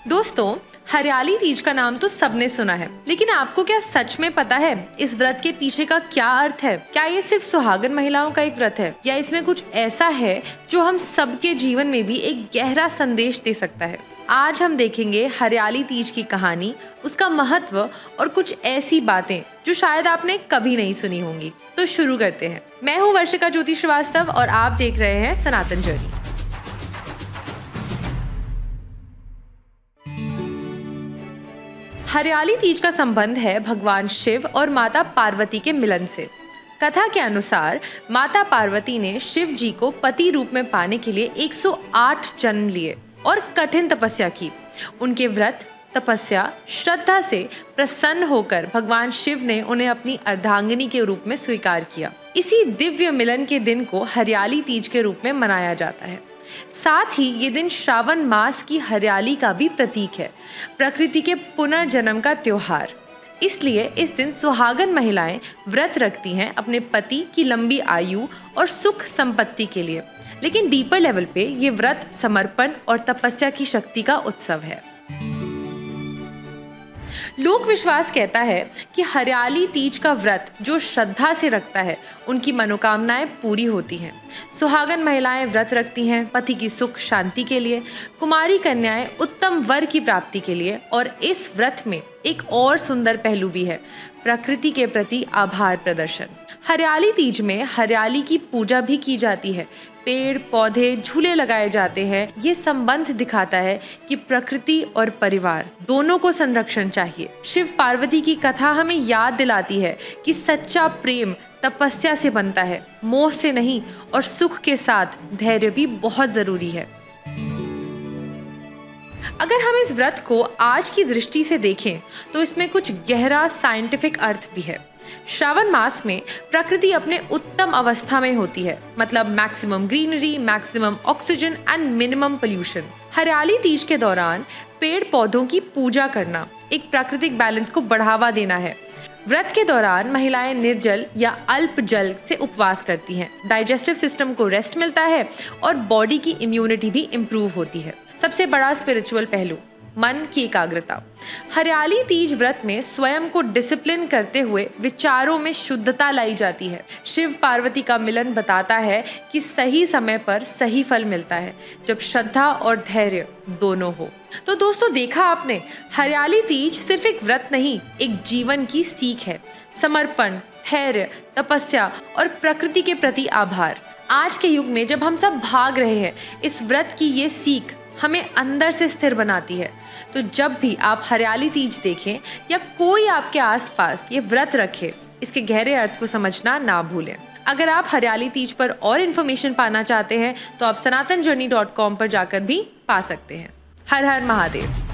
दोस्तों, हरियाली तीज का नाम तो सबने सुना है, लेकिन आपको क्या सच में पता है इस व्रत के पीछे का क्या अर्थ है? क्या ये सिर्फ सुहागन महिलाओं का एक व्रत है, या इसमें कुछ ऐसा है जो हम सबके जीवन में भी एक गहरा संदेश दे सकता है? आज हम देखेंगे हरियाली तीज की कहानी, उसका महत्व और कुछ ऐसी बातें जो शायद आपने कभी नहीं सुनी होंगी। तो शुरू करते हैं। मैं हूँ वर्षिका ज्योति श्रीवास्तव और आप देख रहे हैं सनातन जर्नी। हरियाली तीज का संबंध है भगवान शिव और माता पार्वती के मिलन से। कथा के अनुसार माता पार्वती ने शिव जी को पति रूप में पाने के लिए 108 जन्म लिए और कठिन तपस्या की। उनके व्रत, तपस्या, श्रद्धा से प्रसन्न होकर भगवान शिव ने उन्हें अपनी अर्धांगिनी के रूप में स्वीकार किया। इसी दिव्य मिलन के दिन को हरियाली तीज के रूप में मनाया जाता है। साथ ही ये दिन श्रावण मास की हरियाली का भी प्रतीक है, प्रकृति के पुनर्जन्म का त्योहार। इसलिए इस दिन सुहागन महिलाएं व्रत रखती हैं अपने पति की लंबी आयु और सुख संपत्ति के लिए। लेकिन डीपर लेवल पे ये व्रत समर्पण और तपस्या की शक्ति का उत्सव है। लोक विश्वास कहता है कि हरियाली तीज का व्रत जो श्रद्धा से रखता है, उनकी मनोकामनाएं पूरी होती हैं। सुहागन महिलाएं व्रत रखती हैं पति की सुख शांति के लिए, कुमारी कन्याएं उत्तम वर की प्राप्ति के लिए। और इस व्रत में एक और सुंदर पहलू भी है, प्रकृति के प्रति आभार प्रदर्शन। हरियाली तीज में हरियाली की पूजा भी की जाती है, पेड़ पौधे झूले लगाए जाते हैं। ये संबंध दिखाता है कि प्रकृति और परिवार दोनों को संरक्षण चाहिए। शिव पार्वती की कथा हमें याद दिलाती है कि सच्चा प्रेम तपस्या से बनता है, मोह से नहीं, और सुख के साथ धैर्य भी बहुत जरूरी है। अगर हम इस व्रत को आज की दृष्टि से देखें तो इसमें कुछ गहरा साइंटिफिक अर्थ भी है। श्रावण मास में प्रकृति अपने उत्तम अवस्था में होती है, मतलब maximum greenery, maximum oxygen and minimum pollution. हरियाली तीज के दौरान पेड़ पौधों की पूजा करना एक प्राकृतिक बैलेंस को बढ़ावा देना है। व्रत के दौरान महिलाएं निर्जल या अल्प जल से उपवास करती हैं। डाइजेस्टिव सिस्टम को रेस्ट मिलता है और बॉडी की इम्यूनिटी भी इम्प्रूव होती है। सबसे बड़ा स्पिरिचुअल पहलू, मन की एकाग्रता। हरियाली तीज व्रत में स्वयं को डिसिप्लिन करते हुए विचारों में शुद्धता लाई जाती है। शिव पार्वती का मिलन बताता है कि सही समय पर सही फल मिलता है, जब श्रद्धा और धैर्य दोनों हो। तो दोस्तों, देखा आपने, हरियाली तीज सिर्फ एक व्रत नहीं, एक जीवन की सीख है। समर्पण, धैर्य, तपस्या और प्रकृति के प्रति आभार। आज के युग में जब हम सब भाग रहे हैं, इस व्रत की ये सीख हमें अंदर से स्थिर बनाती है। तो जब भी आप हरियाली तीज देखें या कोई आपके आसपास ये व्रत रखे, इसके गहरे अर्थ को समझना ना भूलें। अगर आप हरियाली तीज पर और इन्फॉर्मेशन पाना चाहते हैं तो आप सनातनजर्नी.com पर जाकर भी पा सकते हैं। हर हर महादेव।